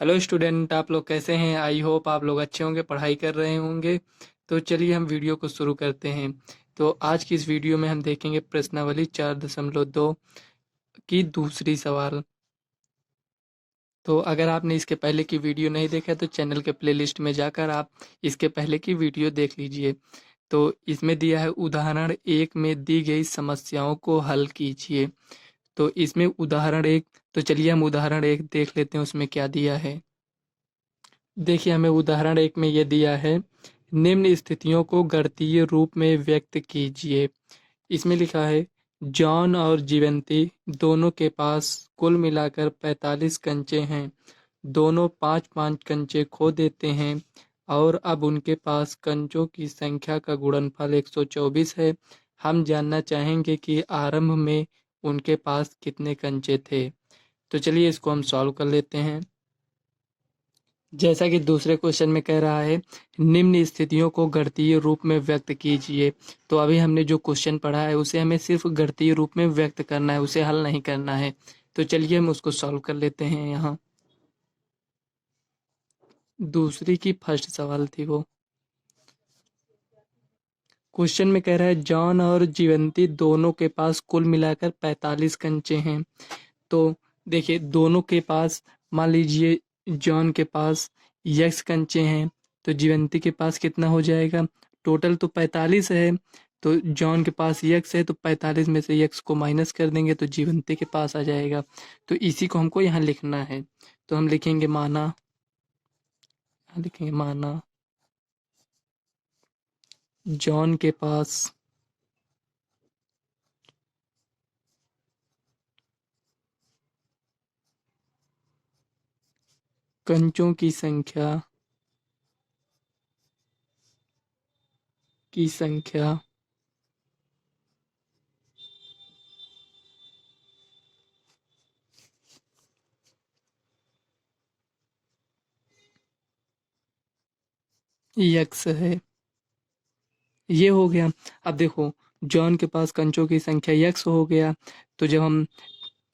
Hello student, आप लोग कैसे हैं? आई होप आप लोग अच्छे होंगे, पढ़ाई कर रहे होंगे। तो चलिए हम वीडियो को शुरू करते हैं। तो आज की इस वीडियो में हम देखेंगे प्रश्नावली 4.2 की दूसरी सवाल। तो अगर आपने इसके पहले की वीडियो नहीं देखा तो चैनल के प्लेलिस्ट में जाकर आप इसके पहले की वीडियो देख लीजिए। तो इसमें दिया है उदाहरण 1 में दी गई समस्याओं को हल कीजिए। तो इसमें उदाहरण 1, तो चलिए हम उदाहरण 1 देख लेते हैं उसमें क्या दिया है। देखिए हमें उदाहरण 1 में ये दिया है, निम्न स्थितियों को गणितीय रूप में व्यक्त कीजिए। इसमें लिखा है जॉन और जीवंती दोनों के पास कुल मिलाकर 45 कंचे हैं। दोनों 5-5 कंचे खो देते हैं और अब उनके पास कंचों की संख्या का गुणनफल 124 है। हम जानना चाहेंगे कि आरंभ में उनके पास कितने कंचे थे। तो चलिए इसको हम सॉल्व कर लेते हैं। जैसा कि दूसरे क्वेश्चन में कह रहा है, निम्न स्थितियों को गणितीय रूप में व्यक्त कीजिए। तो अभी हमने जो क्वेश्चन पढ़ा है उसे हमें सिर्फ गणितीय रूप में व्यक्त करना है, उसे हल नहीं करना है। तो चलिए हम उसको सॉल्व कर लेते हैं। यहाँ दूसरी की फर्स्ट सवाल थी वो। क्वेश्चन में कह रहा है जॉन और जीवंती दोनों के पास कुल मिलाकर 45 कंचे हैं। तो देखिए दोनों के पास, मान लीजिए जॉन के पास यक्स कंचे हैं, तो जीवंती के पास कितना हो जाएगा? टोटल तो 45 है। तो जॉन के पास यक्स है तो 45 में से यक्स को माइनस कर देंगे तो जीवंती के पास आ जाएगा। तो इसी को हमको यहाँ लिखना है। तो हम लिखेंगे माना, यहाँ लिखेंगे माना जॉन के पास कंचों की संख्या यक्स है। ये हो गया। अब देखो जॉन के पास कंचों की संख्या यक्स हो गया। तो जब हम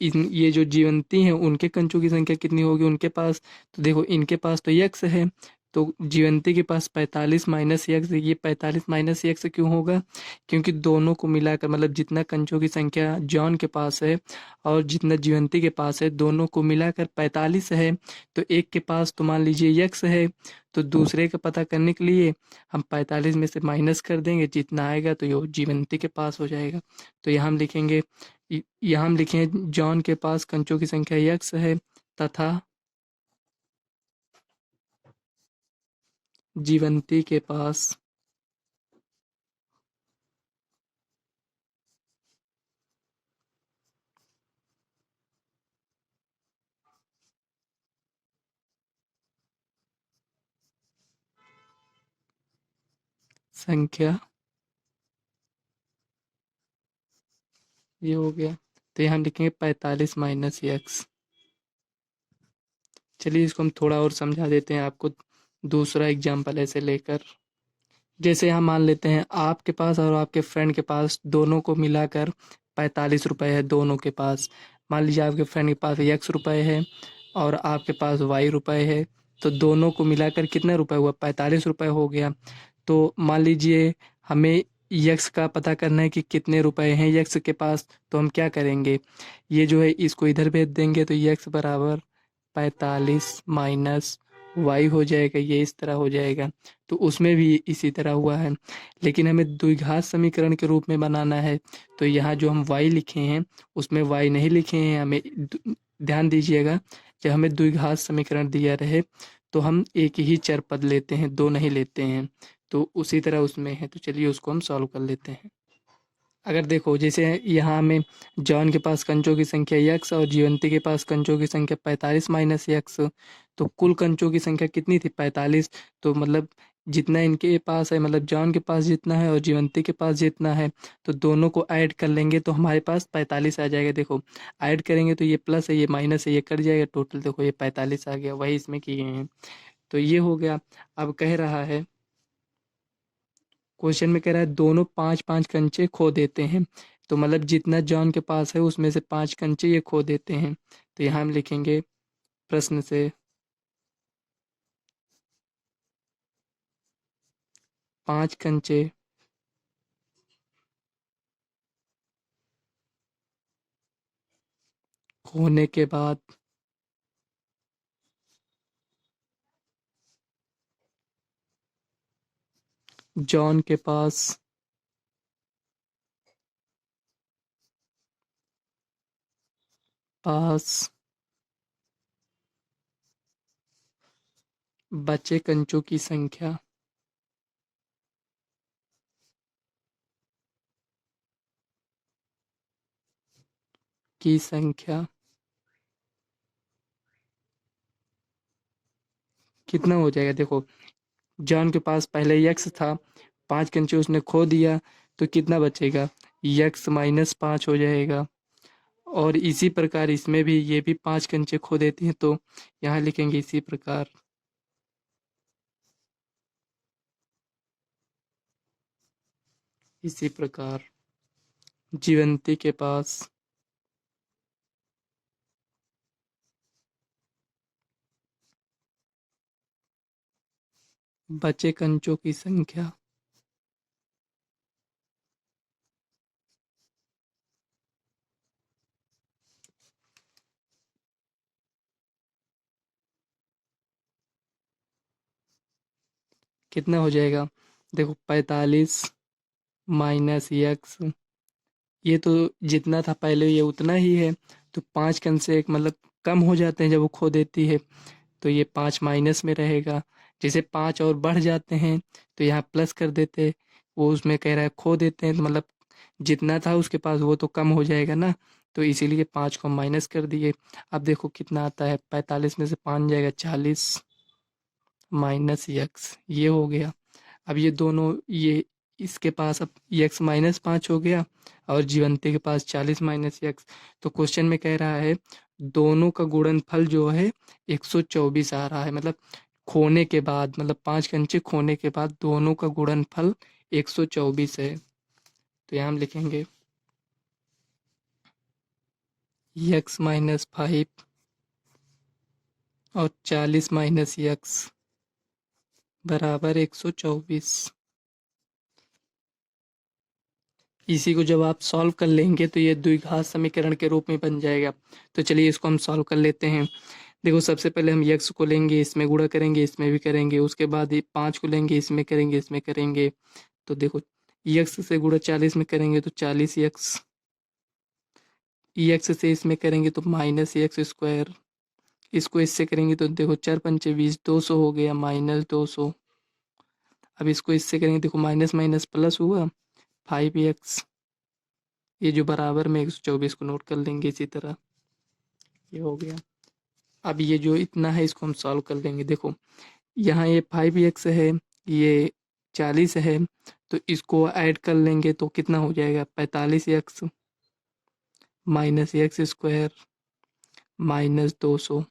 ये जो जीवंती हैं उनके कंचों की संख्या कितनी होगी उनके पास? तो देखो इनके पास तो यक्स है, तो जीवंती के पास 45 माइनस यक्स। ये 45 माइनस यक्स क्यों होगा? क्योंकि दोनों को मिलाकर, मतलब जितना कंचों की संख्या जॉन के पास है और जितना जीवंती के पास है, दोनों को मिलाकर 45 है। तो एक के पास तो मान लीजिए यक्स है, तो दूसरे का पता करने के लिए हम 45 में से माइनस कर देंगे, जितना आएगा तो ये जीवंती के पास हो जाएगा। तो यहाँ हम लिखेंगे, यहाँ हम लिखें जॉन के पास कंचों की संख्या यक्स है तथा जीवंती के पास संख्या, ये हो गया। तो यहाँ हम लिखेंगे 45 माइनस यक्स। चलिए इसको हम थोड़ा और समझा देते हैं आपको, दूसरा एग्जाम्पल ऐसे लेकर। जैसे यहाँ मान लेते हैं आपके पास और आपके फ्रेंड के पास दोनों को मिलाकर 45 रुपए है दोनों के पास। मान लीजिए आपके फ्रेंड के पास एक्स रुपए है और आपके पास वाई रुपए है। तो दोनों को मिलाकर कितना रुपए हुआ? 45 रुपए हो गया। तो मान लीजिए हमें यक्स का पता करना है कि कितने रुपए हैं यक्स के पास। तो हम क्या करेंगे, ये जो है इसको इधर भेज देंगे तो यक्स बराबर 45 माइनस वाई हो जाएगा, ये इस तरह हो जाएगा। तो उसमें भी इसी तरह हुआ है, लेकिन हमें द्विघात समीकरण के रूप में बनाना है। तो यहाँ जो हम वाई लिखे हैं उसमें वाई नहीं लिखे हैं। हमें ध्यान दीजिएगा, जब हमें द्विघात समीकरण दिया रहे तो हम एक ही चर पद लेते हैं, दो नहीं लेते हैं। तो उसी तरह उसमें है। तो चलिए उसको हम सॉल्व कर लेते हैं। अगर देखो जैसे यहाँ में जॉन के पास कंचों की संख्या यक्स और जीवंती के पास कंचों की संख्या 45 माइनस यक्स। तो कुल कंचों की संख्या कितनी थी? 45। तो मतलब जितना इनके पास है, मतलब जॉन के पास जितना है और जीवंती के पास जितना है, तो दोनों को ऐड कर लेंगे तो हमारे पास 45 आ जाएगा। देखो ऐड करेंगे तो ये प्लस है, ये माइनस है, ये कट जाएगा, टोटल देखो ये 45 आ गया। वही इसमें किए हैं। तो ये हो गया। अब कह रहा है, क्वेश्चन में कह रहा है दोनों 5-5 कंचे खो देते हैं। तो मतलब जितना जॉन के पास है उसमें से 5 कंचे ये खो देते हैं। तो यहाँ हम लिखेंगे प्रश्न से 5 कंचे खोने के बाद जॉन के पास बचे कंचों की संख्या कितना हो जाएगा? देखो, जॉन के पास पहले यक्स था, 5 कंचे उसने खो दिया, तो कितना बचेगा? यक्स माइनस 5 हो जाएगा। और इसी प्रकार इसमें भी ये भी 5 कंचे खो देती हैं, तो यहाँ लिखेंगे इसी प्रकार जीवंती के पास बचे कंचों की संख्या कितना हो जाएगा? देखो, 45 माइनस यक्स, ये तो जितना था पहले ये उतना ही है, तो 5 कम से एक मतलब कम हो जाते हैं जब वो खो देती है, तो ये 5 माइनस में रहेगा। जैसे 5 और बढ़ जाते हैं तो यहाँ प्लस कर देते, वो उसमें कह रहा है खो देते हैं, तो मतलब जितना था उसके पास वो तो कम हो जाएगा ना, तो इसीलिए 5 को माइनस कर दिए। अब देखो कितना आता है, 45 में से 5 जाएगा 40 माइनस यक्स, ये हो गया। अब ये दोनों ये इसके पास अब यक्स माइनस 5 हो गया और जीवंती के पास 40 माइनस यक्स। तो क्वेश्चन में कह रहा है दोनों का गुणनफल जो है 124 आ रहा है, मतलब खोने के बाद, मतलब 5 कंचे खोने के बाद दोनों का गुणनफल 124 है। तो यहाँ हम लिखेंगे यक्स माइनस 5 और 40 माइनस यक्स बराबर 124। इसी को जब आप सॉल्व कर लेंगे तो ये द्विघात समीकरण के रूप में बन जाएगा। तो चलिए इसको हम सॉल्व कर लेते हैं। देखो, सबसे पहले हम यक्स को लेंगे, इसमें गुणा करेंगे, इसमें भी करेंगे, उसके बाद ये 5 को लेंगे, इसमें करेंगे, इसमें करेंगे। तो देखो, यक्स से गुणा 40 में करेंगे तो 40 यक्स, यक्स से इसमें करेंगे तो माइनस यक्स स्क्वायर, इसको इससे करेंगे तो देखो 4 पंचे 20, 200 हो गया माइनस 200। अब इसको इससे करेंगे, देखो माइनस माइनस प्लस हुआ 5x, ये जो बराबर में 124 को नोट कर लेंगे इसी तरह, ये हो गया। अब ये जो इतना है इसको हम सॉल्व कर लेंगे। देखो, यहाँ ये 5x है, ये 40 है, तो इसको ऐड कर लेंगे तो कितना हो जाएगा? 45x minus x square minus 200,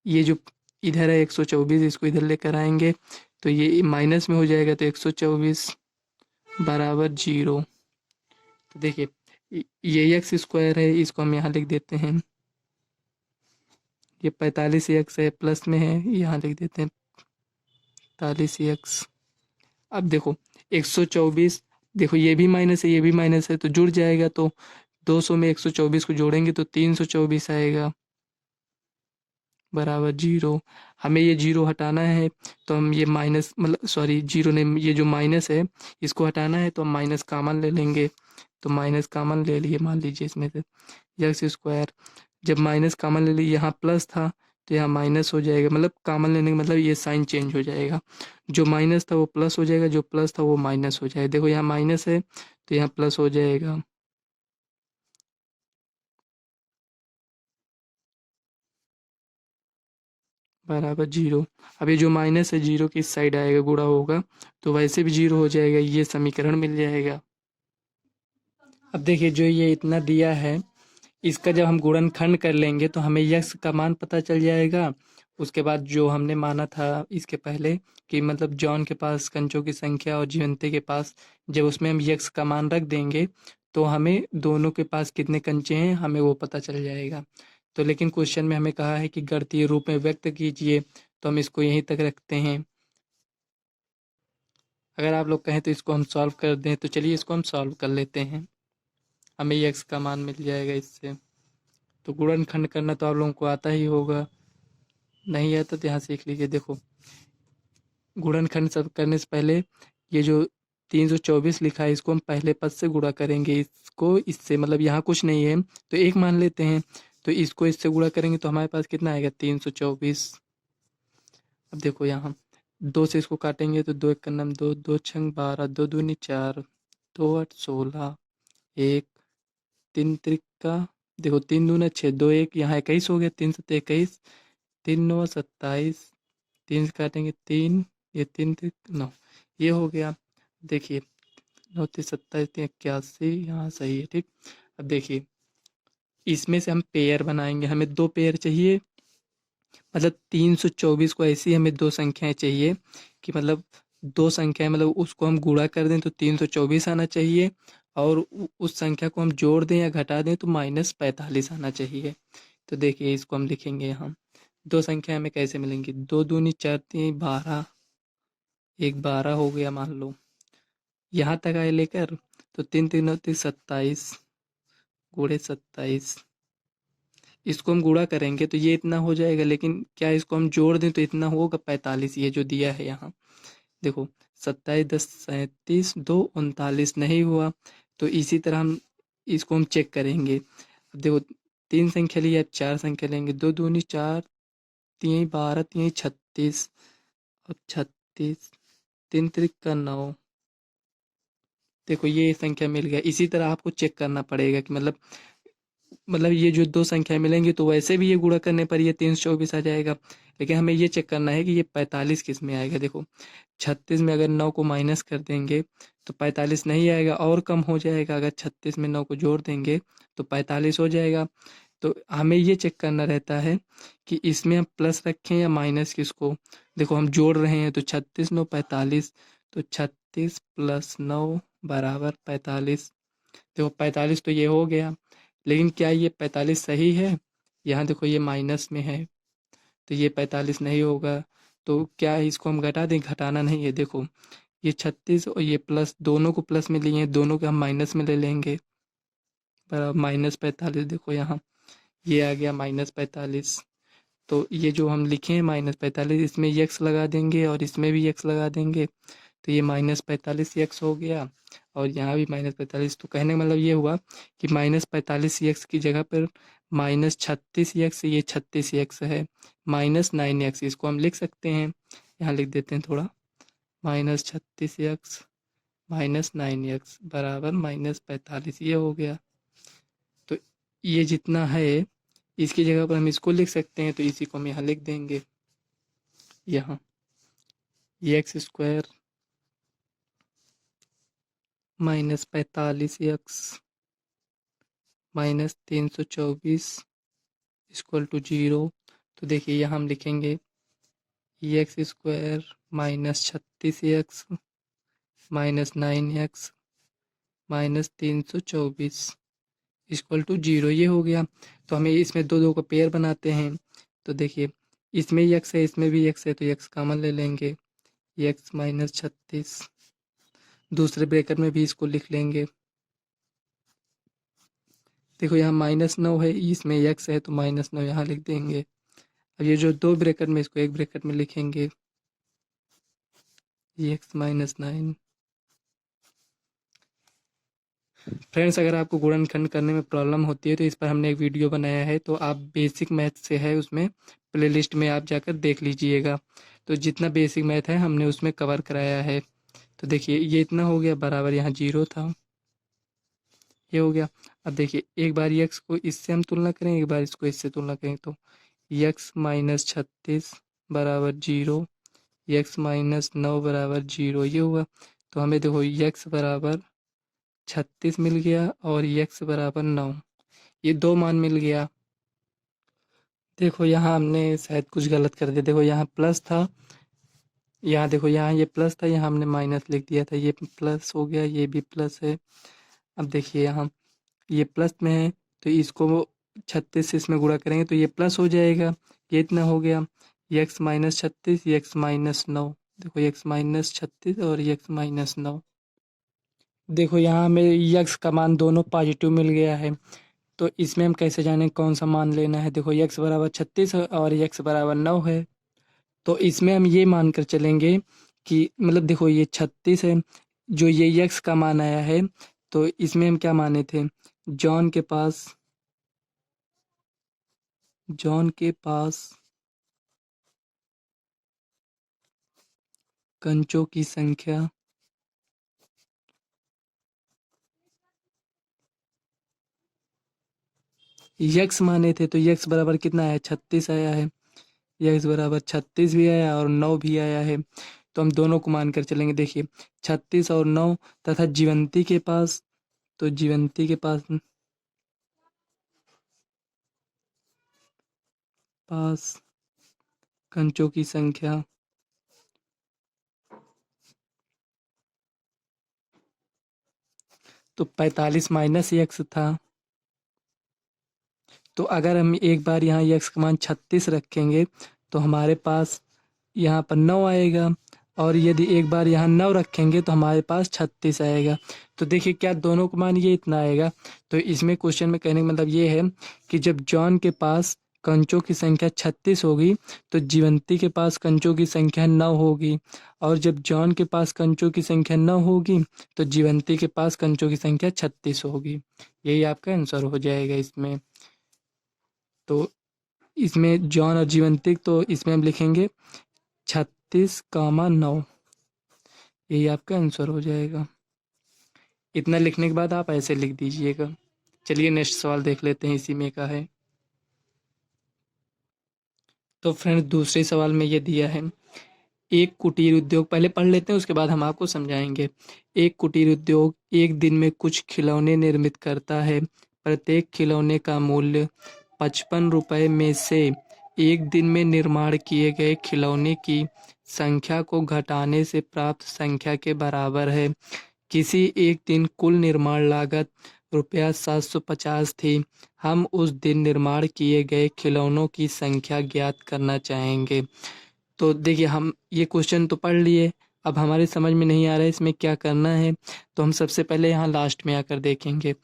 ये जो इधर है 124, इसको इधर लेकर आएंगे तो ये माइनस में हो जाएगा, तो 124 बराबर 0। तो देखिए, ये एक्स स्क्वायर है, इसको हम यहाँ लिख देते हैं, ये 45x है, प्लस में है, यहाँ लिख देते हैं 45x। अब देखो 124, देखो ये भी माइनस है, ये भी माइनस है, तो जुड़ जाएगा, तो 200 में 124 को जोड़ेंगे तो 324 आएगा बराबर 0। हमें ये 0 हटाना है, तो हम ये माइनस मतलब सॉरी 0 ने, ये जो माइनस है इसको हटाना है तो हम माइनस कामन ले लेंगे, तो माइनस कामन ले लिए, मान लीजिए इसमें से एक्स स्क्वायर, जब माइनस कॉमन ले ली, यहाँ प्लस था तो यहाँ माइनस हो जाएगा, मतलब कॉमन लेने का मतलब ये साइन चेंज हो जाएगा, जो माइनस था वो प्लस हो जाएगा, जो प्लस था वो माइनस हो जाएगा। देखो यहाँ माइनस है तो यहाँ प्लस हो जाएगा बराबर 0। अब ये जो माइनस है 0 की इस साइड आएगा, गुणा होगा तो वैसे भी 0 हो जाएगा, ये समीकरण मिल जाएगा। अब देखिए, जो ये इतना दिया है इसका जब हम गुणनखंड कर लेंगे तो हमें यक्स का मान पता चल जाएगा। उसके बाद जो हमने माना था इसके पहले कि मतलब जॉन के पास कंचों की संख्या और जीवंती के पास, जब उसमें हम यक्स का मान रख देंगे तो हमें दोनों के पास कितने कंचे हैं हमें वो पता चल जाएगा। तो लेकिन क्वेश्चन में हमें कहा है कि गणितीय रूप में व्यक्त कीजिए, तो हम इसको यहीं तक रखते हैं। अगर आप लोग कहें तो इसको हम सॉल्व कर दें, तो चलिए इसको हम सॉल्व कर लेते हैं। हमें x का मान मिल जाएगा इससे। तो गुणनखंड करना तो आप लोगों को आता ही होगा, नहीं आता तो यहाँ सीख लीजिए। देखो गुणनखंड सब करने से पहले ये जो 324 लिखा है इसको हम पहले पद से गुणा करेंगे, इसको इससे, मतलब यहाँ कुछ नहीं है तो एक मान लेते हैं, तो इसको इससे गुणा करेंगे तो हमारे पास कितना आएगा 324। अब देखो यहाँ 2 से इसको काटेंगे तो 2 एक का नाम 2, 2 छंग 12, 2 दूनी 4, 2 8 16, 1 3 त्रिका, देखो 3 दूना 6, 2 1, यहाँ 21 हो गया, 3 7 21, 3 9 27, 3 से काटेंगे 3, ये 3 3 9, ये हो गया। देखिए 9 3 27 3 81, यहाँ सही है, ठीक। अब देखिए इसमें से हम पेयर बनाएंगे, हमें 2 पेयर चाहिए, मतलब 324 को ऐसी हमें 2 संख्याएं चाहिए कि मतलब 2 संख्याएं, मतलब उसको हम गुणा कर दें तो 324 आना चाहिए, और उस संख्या को हम जोड़ दें या घटा दें तो -45 आना चाहिए। तो देखिए इसको हम लिखेंगे यहाँ, 2 संख्या हमें कैसे मिलेंगी, 2 दूनी 4 3 12, एक 12 हो गया मान लो, यहाँ तक आए लेकर, तो 3 3 9 27 गुणे 27, इसको हम गुणा करेंगे तो ये इतना हो जाएगा, लेकिन क्या इसको हम जोड़ दें तो इतना होगा 45, ये जो दिया है यहाँ। देखो 27 10 37 2 39 नहीं हुआ, तो इसी तरह हम इसको हम चेक करेंगे। अब देखो 3 संख्या ली, अब 4 संख्या लेंगे, 2 दूनी 4 3 12 3 36, अब 36, 3 त्रिक 9, देखो ये संख्या मिल गया। इसी तरह आपको चेक करना पड़ेगा कि मतलब ये जो 2 संख्या मिलेंगी तो वैसे भी ये गुणा करने पर ये 324 आ जाएगा, लेकिन हमें ये चेक करना है कि ये 45 किस में आएगा। देखो 36 में अगर 9 को माइनस कर देंगे तो 45 नहीं आएगा, और कम हो जाएगा, अगर 36 में 9 को जोड़ देंगे तो 45 हो जाएगा। तो हमें ये चेक करना रहता है कि इसमें हम प्लस रखें या माइनस किसको। देखो हम जोड़ रहे हैं तो 36 9 45, तो 36 + 9 = 45। देखो 45 तो ये हो गया, लेकिन क्या ये 45 सही है? यहाँ देखो ये माइनस में है तो ये 45 नहीं होगा। तो क्या इसको हम घटा दें? घटाना नहीं है। देखो ये 36 और ये प्लस, दोनों को प्लस में लिए हैं, दोनों को हम माइनस में ले लेंगे, बराबर -45। देखो यहाँ ये आ गया -45। तो ये जो हम लिखे हैं -45, इसमें x लगा देंगे और इसमें भी x लगा देंगे, तो ये -45x हो गया, और यहाँ भी -45। तो कहने का मतलब ये हुआ कि -45x की जगह पर -36x, ये 36x है, -9x इसको हम लिख सकते हैं। यहाँ लिख देते हैं थोड़ा, -36x -9x बराबर -45, ये हो गया। तो ये जितना है इसकी जगह पर हम इसको लिख सकते हैं, तो इसी को हम यहाँ लिख देंगे, यहाँ x² -45x -324 = 0। तो देखिए यहाँ हम लिखेंगे x² -36x -9x -324 = 0, ये हो गया। तो हमें इसमें दो का पेयर बनाते हैं। तो देखिए इसमें x है, इसमें भी x है, तो x कॉमन ले लेंगे, x -36, दूसरे ब्रैकेट में भी इसको लिख लेंगे। देखो यहाँ -9 है, इसमें x है तो -9 यहाँ लिख देंगे। अब ये जो 2 ब्रैकेट में, इसको एक ब्रैकेट में लिखेंगे, x -9। फ्रेंड्स अगर आपको गुणनखंड करने में प्रॉब्लम होती है तो इस पर हमने एक वीडियो बनाया है, तो आप बेसिक मैथ से है, उसमें प्लेलिस्ट में आप जाकर देख लीजिएगा। तो जितना बेसिक मैथ है हमने उसमें कवर कराया है। तो देखिए ये इतना हो गया, बराबर यहाँ 0 था, ये हो गया। अब देखिए एक बार x को इससे हम तुलना करें, एक बार इसको इससे तुलना करें, तो x -36 बराबर 0, x -9 बराबर 0, ये हुआ। तो हमें देखो x बराबर 36 मिल गया और x बराबर 9, ये 2 मान मिल गया। देखो यहाँ हमने शायद कुछ गलत कर दिया, देखो यहाँ प्लस था, यहाँ देखो यहाँ ये प्लस था, यहाँ हमने माइनस लिख दिया था, ये प्लस हो गया, ये भी प्लस है। अब देखिए यहाँ ये प्लस में है तो इसको 36 से इसमें गुणा करेंगे तो ये प्लस हो जाएगा, ये इतना हो गया, x -36 x -9, देखो x-36 और x-9। देखो यहाँ हमें यक्स का मान दोनों पॉजिटिव मिल गया है। तो इसमें हम कैसे जानें कौन सा मान लेना है। देखो यक्स बराबर 36 है और यक्स बराबर 9 है। तो इसमें हम ये मानकर चलेंगे कि मतलब देखो ये 36 है, जो ये यक्स का मान आया है। तो इसमें हम क्या माने थे, जॉन के पास जॉन के पास कंचों की संख्या यक्स माने थे। तो यक्स बराबर कितना है, 36 आया है। यक्स बराबर 36 भी आया और 9 भी आया है। तो हम दोनों को मानकर चलेंगे। देखिए 36 और 9 तथा जीवंती के पास, तो जीवंती के पास कंचों की संख्या तो 45 माइनस यक्स था। तो अगर हम एक बार यहाँ यक्स का मान 36 रखेंगे तो हमारे पास यहाँ पर 9 आएगा, और यदि एक बार यहाँ 9 रखेंगे तो हमारे पास 36 आएगा। तो देखिए क्या दोनों का मान ये इतना आएगा। तो इसमें क्वेश्चन में कहने का मतलब ये है कि जब जॉन के पास कंचों की संख्या 36 होगी तो जीवंती के पास कंचों की संख्या 9 होगी, और जब जॉन के पास कंचों की संख्या 9 होगी तो जीवंती के पास कंचों की संख्या 36 होगी। यही आपका आंसर हो जाएगा इसमें। तो इसमें जॉन और जीवंती, तो इसमें हम लिखेंगे 36, 9। यही आपका आंसर हो जाएगा। इतना लिखने के बाद आप ऐसे लिख दीजिएगा। चलिए नेक्स्ट सवाल देख लेते हैं, इसी में का है। तो फ्रेंड दूसरे सवाल में ये दिया है, एक कुटीर उद्योग, पहले पढ़ लेते हैं उसके बाद हम आपको समझाएंगे। एक कुटीर उद्योग एक दिन में कुछ खिलौने निर्मित करता है। प्रत्येक खिलौने का मूल्य 55 रुपये में से एक दिन में निर्माण किए गए खिलौने की संख्या को घटाने से प्राप्त संख्या के बराबर है। किसी एक दिन कुल निर्माण लागत रुपया 750 थी। हम उस दिन निर्माण किए गए खिलौनों की संख्या ज्ञात करना चाहेंगे। तो देखिए हम ये क्वेश्चन तो पढ़ लिए, अब हमारे समझ में नहीं आ रहा है इसमें क्या करना है। तो हम सबसे पहले यहाँ लास्ट में आकर देखेंगे।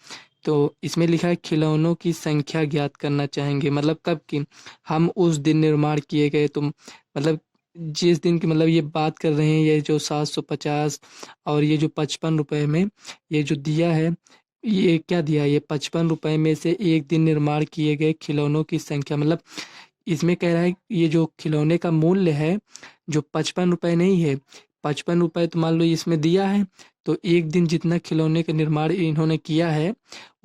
तो इसमें लिखा है खिलौनों की संख्या ज्ञात करना चाहेंगे, मतलब कब की, हम उस दिन निर्माण किए गए। तो मतलब जिस दिन की, मतलब ये बात कर रहे हैं, ये जो 750 और ये जो 55 रुपए में ये जो दिया है, ये क्या दिया है, ये 55 रुपए में से एक दिन निर्माण किए गए खिलौनों की संख्या, मतलब इसमें कह रहा है ये जो खिलौने का मूल्य है जो 55 रुपए नहीं है, 55 रुपए तो मान लो इसमें दिया है। तो एक दिन जितना खिलौने का निर्माण इन्होंने किया है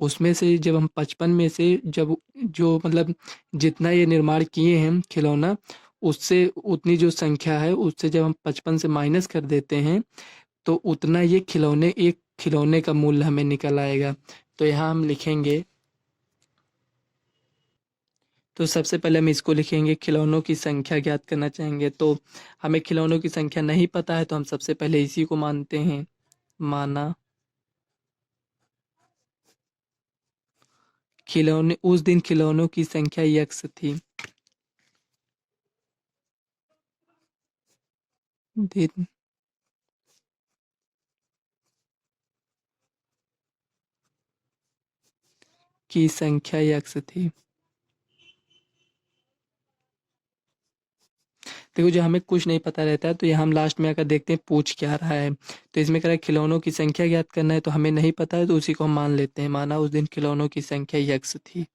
उसमें से जब हम 55 में से जब जो मतलब जितना ये निर्माण किए हैं खिलौना, उससे उतनी जो संख्या है उससे जब हम 55 से माइनस कर देते हैं तो उतना ये खिलौने, एक खिलौने का मूल्य हमें निकल आएगा। तो यहाँ हम लिखेंगे, तो सबसे पहले हम इसको लिखेंगे, खिलौनों की संख्या ज्ञात करना चाहेंगे। तो हमें खिलौनों की संख्या नहीं पता है तो हम सबसे पहले इसी को मानते हैं। माना खिलौने, उस दिन खिलौनों की संख्या यक्स थी। दिन की संख्या यक्स थी। देखो जो हमें कुछ नहीं पता रहता है तो ये हम लास्ट में आकर देखते हैं पूछ क्या रहा है। तो इसमें कह रहा है खिलौनों की संख्या ज्ञात करना है, तो हमें नहीं पता है तो उसी को हम मान लेते हैं। माना उस दिन खिलौनों की संख्या यक्स थी,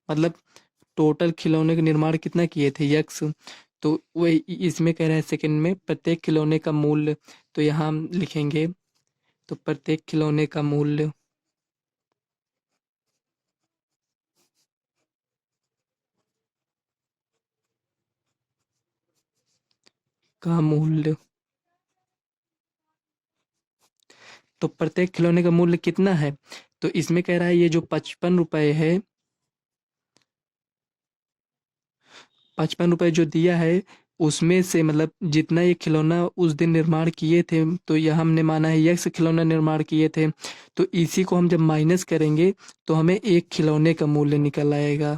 मतलब टोटल खिलौने का निर्माण कितना किए थे, यक्स। तो वही इसमें कह रहा है सेकंड में प्रत्येक खिलौने का मूल्य, तो यहाँ हम लिखेंगे, तो प्रत्येक खिलौने का मूल्य का मूल्य, तो प्रत्येक खिलौने का मूल्य कितना है। तो इसमें कह रहा है ये जो 55 रुपए है, 55 रुपए जो दिया है उसमें से मतलब जितना ये खिलौना उस दिन निर्माण किए थे, तो यह हमने माना है यक्स खिलौना निर्माण किए थे। तो इसी को हम जब माइनस करेंगे तो हमें एक खिलौने का मूल्य निकल आएगा।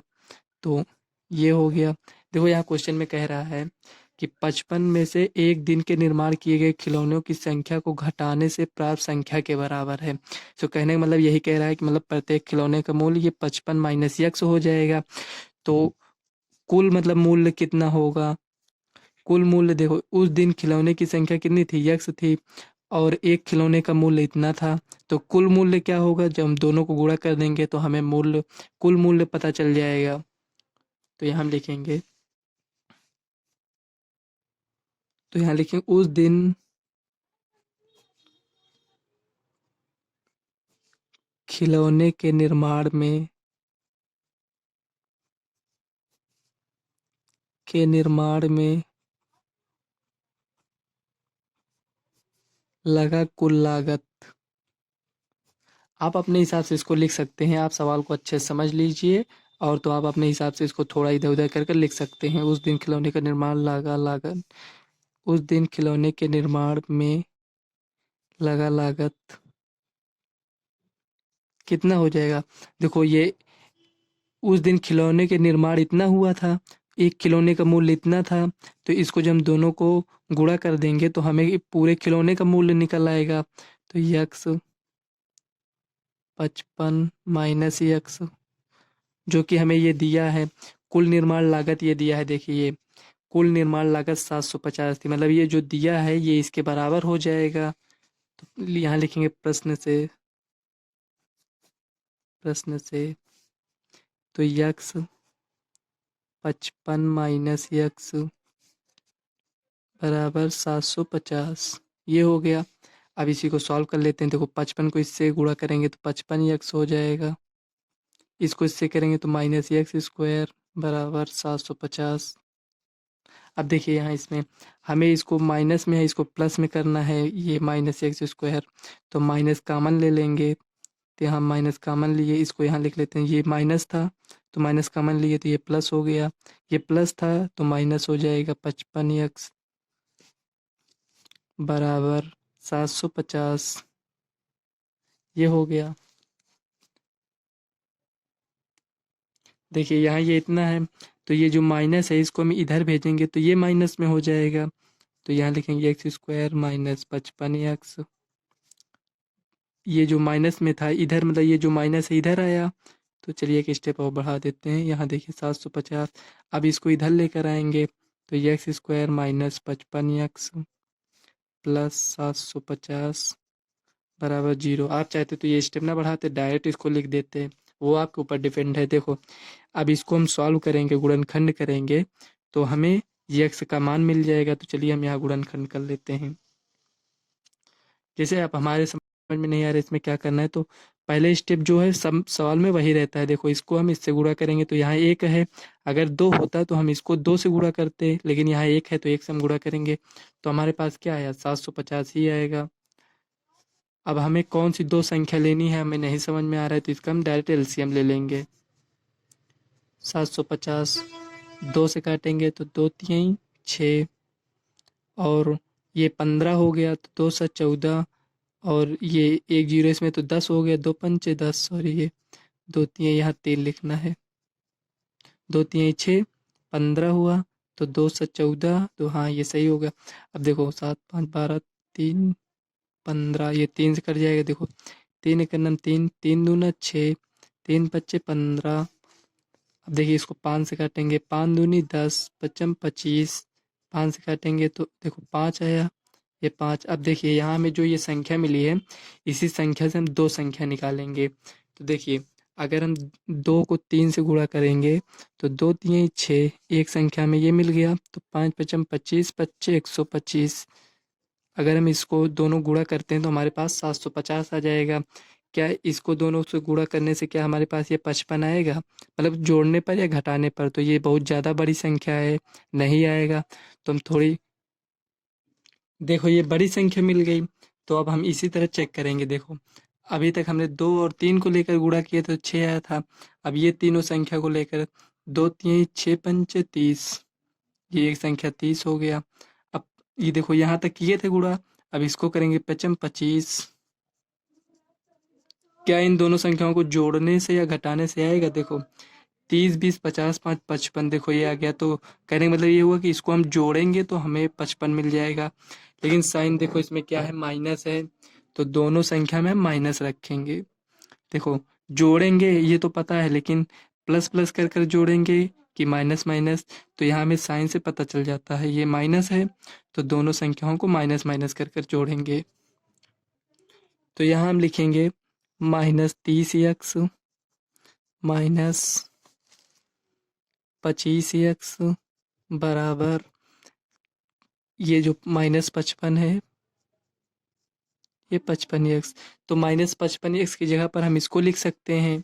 तो ये हो गया। देखो यहाँ क्वेश्चन में कह रहा है कि 55 में से एक दिन के निर्माण किए गए खिलौनों की संख्या को घटाने से प्राप्त संख्या के बराबर है। तो कहने का मतलब यही कह रहा है कि मतलब प्रत्येक खिलौने का मूल्य ये 55 माइनस यक्स हो जाएगा। तो कुल मतलब मूल्य कितना होगा? कुल मूल्य देखो, उस दिन खिलौने की संख्या कितनी थी? यक्स थी, और एक खिलौने का मूल्य इतना था। तो कुल मूल्य क्या होगा? जब हम दोनों को गुणा कर देंगे तो हमें कुल मूल्य पता चल जाएगा। तो यहाँ हम लिखेंगे, तो यहाँ लिखेंगे उस दिन खिलौने के निर्माण में लगा कुल लागत। आप अपने हिसाब से इसको लिख सकते हैं, आप सवाल को अच्छे से समझ लीजिए, और तो आप अपने हिसाब से इसको थोड़ा इधर उधर करके लिख सकते हैं। उस दिन खिलौने का निर्माण लगा लागत, उस दिन खिलौने के निर्माण में लगा लागत कितना हो जाएगा? देखो, ये उस दिन खिलौने के निर्माण इतना हुआ था, एक खिलौने का मूल्य इतना था, तो इसको जब हम दोनों को गुणा कर देंगे तो हमें पूरे खिलौने का मूल्य निकल आएगा। तो यक्स 55 माइनस यक्स, जो कि हमें ये दिया है, कुल निर्माण लागत ये दिया है। देखिए, ये कुल निर्माण लागत 750 थी, मतलब ये जो दिया है ये इसके बराबर हो जाएगा। तो यहाँ लिखेंगे प्रश्न से तो यक्स 55 माइनस यक्स बराबर 750, ये हो गया। अब इसी को सॉल्व कर लेते हैं। देखो, 55 को इससे गुणा करेंगे तो 55 यक्स हो जाएगा, इसको इससे करेंगे तो माइनस यक्स स्क्वायर बराबर 750। अब देखिए, यहाँ इसमें हमें इसको माइनस में है, इसको प्लस में करना है, ये माइनस एक्स स्क्वायर, तो माइनस कामन ले लेंगे। तो यहाँ माइनस कामन लिए, इसको यहाँ लिख लेते हैं, ये माइनस था तो माइनस कामन लिए तो ये प्लस हो गया, ये प्लस था तो माइनस हो जाएगा। 55 एक्स बराबर 750, ये हो गया। देखिए, यहाँ ये इतना है, तो ये जो माइनस है इसको हम इधर भेजेंगे तो ये माइनस में हो जाएगा। तो यहाँ लिखेंगे एक्स स्क्वायर माइनस 55 एक्स, ये जो माइनस में था इधर, मतलब ये जो माइनस है इधर आया। तो चलिए एक स्टेप और बढ़ा देते हैं, यहाँ देखिए 750, अब इसको इधर लेकर आएंगे तो x square minus 55 x plus 750 बराबर 0। आप चाहते तो ये स्टेप ना बढ़ाते, डायरेक्ट इसको लिख देते, वो आपके ऊपर डिपेंड है। देखो, अब इसको हम सॉल्व करेंगे, गुणनखंड करेंगे तो हमें ये एक्स का मान मिल जाएगा। तो चलिए हम यहाँ गुणनखंड कर लेते हैं। जैसे आप हमारे समझ में नहीं आ रहा इसमें क्या करना है, तो पहले स्टेप जो है सब सवाल में वही रहता है। देखो, इसको हम इससे गुणा करेंगे तो यहाँ एक है, अगर दो होता तो हम इसको दो से गुणा करते, लेकिन यहाँ एक है तो एक से हम गुणा करेंगे तो हमारे पास क्या आया? 750 ही आएगा। अब हमें कौन सी दो संख्या लेनी है हमें नहीं समझ में आ रहा है, तो इसका हम डायरेक्ट एलसीएम ले लेंगे। 750 दो से काटेंगे तो दो तिहाई 6, और ये 15 हो गया तो 2 सा 14, और ये एक जीरो इसमें तो 10 हो गया, 2 पंचे 10, सॉरी ये दो तिहाई यहाँ 3 लिखना है, दो तिहाई 6, 15 हुआ तो 2 सा 14, तो हाँ ये सही होगा। अब देखो 7 5 12 3 15, ये 3 से कट जाएगा। देखो, 3 एक नम 3, 3 दूना 6, 3 पच्चे 15। अब देखिए, इसको 5 से काटेंगे, 5 दूनी 10, पचम 25, 5 से काटेंगे तो देखो 5 आया, ये 5। अब देखिए, यहाँ हमें जो ये संख्या मिली है, इसी संख्या से हम दो संख्या निकालेंगे। तो देखिए, अगर हम 2 को 3 से गुणा करेंगे तो 2 तिहाई 6, एक संख्या में ये मिल गया, तो 5 पचम 25, पच्चे 125। अगर हम इसको दोनों गुणा करते हैं तो हमारे पास 750 आ जाएगा। क्या इसको दोनों से गुणा करने से क्या हमारे पास ये 55 आएगा? मतलब जोड़ने पर या घटाने पर? तो ये बहुत ज़्यादा बड़ी संख्या है, नहीं आएगा। तो हम थोड़ी, देखो ये बड़ी संख्या मिल गई, तो अब हम इसी तरह चेक करेंगे। देखो, अभी तक हमने 2 और 3 को लेकर गुणा किए तो 6 आया था, अब ये तीनों संख्या को लेकर 2 तिहाई 6 पंचे 30, ये एक संख्या 30 हो गया। अब ये देखो, यहाँ तक किए थे गुणा, अब इसको करेंगे पचम 25। क्या इन दोनों संख्याओं को जोड़ने से या घटाने से आएगा? देखो, 30 20 50 5 55 देखो ये आ गया। तो कहने का मतलब ये हुआ कि इसको हम जोड़ेंगे तो हमें 55 मिल जाएगा। लेकिन साइन देखो इसमें क्या है, माइनस है, तो दोनों संख्या में हम माइनस रखेंगे। देखो जोड़ेंगे ये तो पता है, लेकिन प्लस प्लस कर कर जोड़ेंगे कि माइनस माइनस, तो यहाँ हमें साइन से पता चल जाता है ये माइनस है, तो दोनों संख्याओं को माइनस माइनस कर कर जोड़ेंगे। तो यहाँ हम लिखेंगे -30x माइनस 25x बराबर ये जो -55 है ये 55x। तो -55x की जगह पर हम इसको लिख सकते हैं,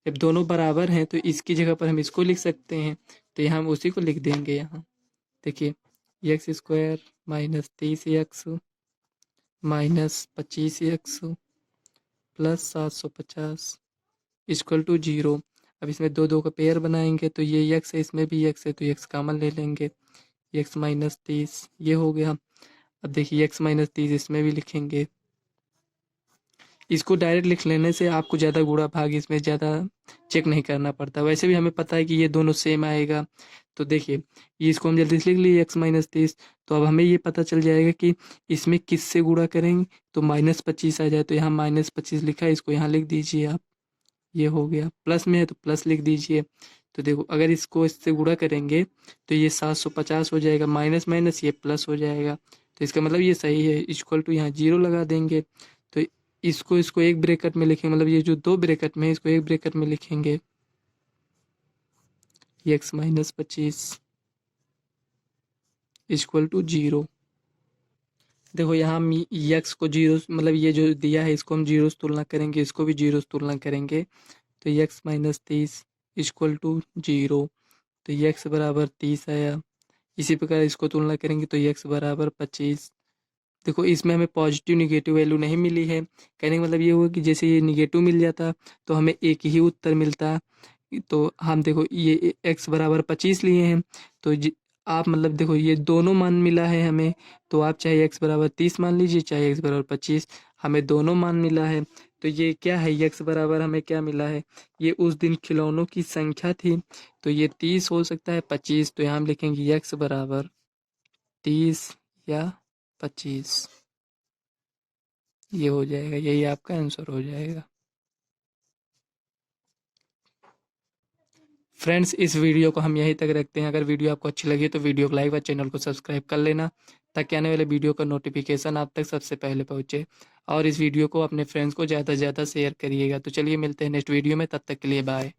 जब दोनों बराबर हैं तो इसकी जगह पर हम इसको लिख सकते हैं, तो यहाँ हम उसी को लिख देंगे। यहाँ देखिए x square -30x -25x plus 750 equal to 0। अब इसमें दो दो का पेयर बनाएंगे, तो ये एक्स है इसमें भी एक्स है, तो एक्स कॉमन ले लेंगे, एक्स -30 ये हो गया। अब देखिए एक्स -30 इसमें भी लिखेंगे। इसको डायरेक्ट लिख लेने से आपको ज़्यादा गुणा भाग इसमें ज़्यादा चेक नहीं करना पड़ता, वैसे भी हमें पता है कि ये दोनों सेम आएगा। तो देखिए ये इसको हम जल्दी से लिख लिए एक्स -30। तो अब हमें ये पता चल जाएगा कि इसमें किससे गुणा करेंगे, तो -25 आ जाए, तो यहाँ -25 लिखा है, इसको यहाँ लिख दीजिए आप, ये हो गया। प्लस में है तो प्लस लिख दीजिए। तो देखो अगर इसको इससे गुणा करेंगे तो ये 750 हो जाएगा, माइनस माइनस ये प्लस हो जाएगा, तो इसका मतलब ये सही है। इक्वल टू यहाँ 0 लगा देंगे, तो इसको इसको एक ब्रैकेट में लिखेंगे, मतलब ये जो दो ब्रैकेट में है इसको एक ब्रैकेट में लिखेंगे, एक्स -25 इक्वल टू 0। देखो यहाँ हम एक्स को जीरो मतलब ये जो दिया है इसको हम जीरो से तुलना करेंगे, इसको भी जीरो से तुलना करेंगे, तो एक्स -30 इक्वल टू 0, तो एक्स बराबर 30 आया। इसी प्रकार इसको तुलना करेंगे तो एक्स बराबर 25। देखो इसमें हमें पॉजिटिव निगेटिव वैल्यू नहीं मिली है, कहने का मतलब ये हुआ कि जैसे ये निगेटिव मिल जाता तो हमें एक ही उत्तर मिलता। तो हम देखो ये एक्स बराबर 25 लिए हैं, तो आप मतलब देखो ये दोनों मान मिला है हमें, तो आप चाहे एक्स बराबर 30 मान लीजिए चाहे एक्स बराबर 25, हमें दोनों मान मिला है। तो ये क्या है, एक्स बराबर हमें क्या मिला है, ये उस दिन खिलौनों की संख्या थी, तो ये 30 हो सकता है 25, तो यहाँ हम लिखेंगे एक्स बराबर 30 या 25, ये हो जाएगा, यही आपका आंसर हो जाएगा। फ्रेंड्स इस वीडियो को हम यहीं तक रखते हैं। अगर वीडियो आपको अच्छी लगी तो वीडियो को लाइक व चैनल को सब्सक्राइब कर लेना, ताकि आने वाले वीडियो का नोटिफिकेशन आप तक सबसे पहले पहुंचे। और इस वीडियो को अपने फ्रेंड्स को ज़्यादा से ज़्यादा शेयर करिएगा। तो चलिए मिलते हैं नेक्स्ट वीडियो में, तब तक के लिए बाय।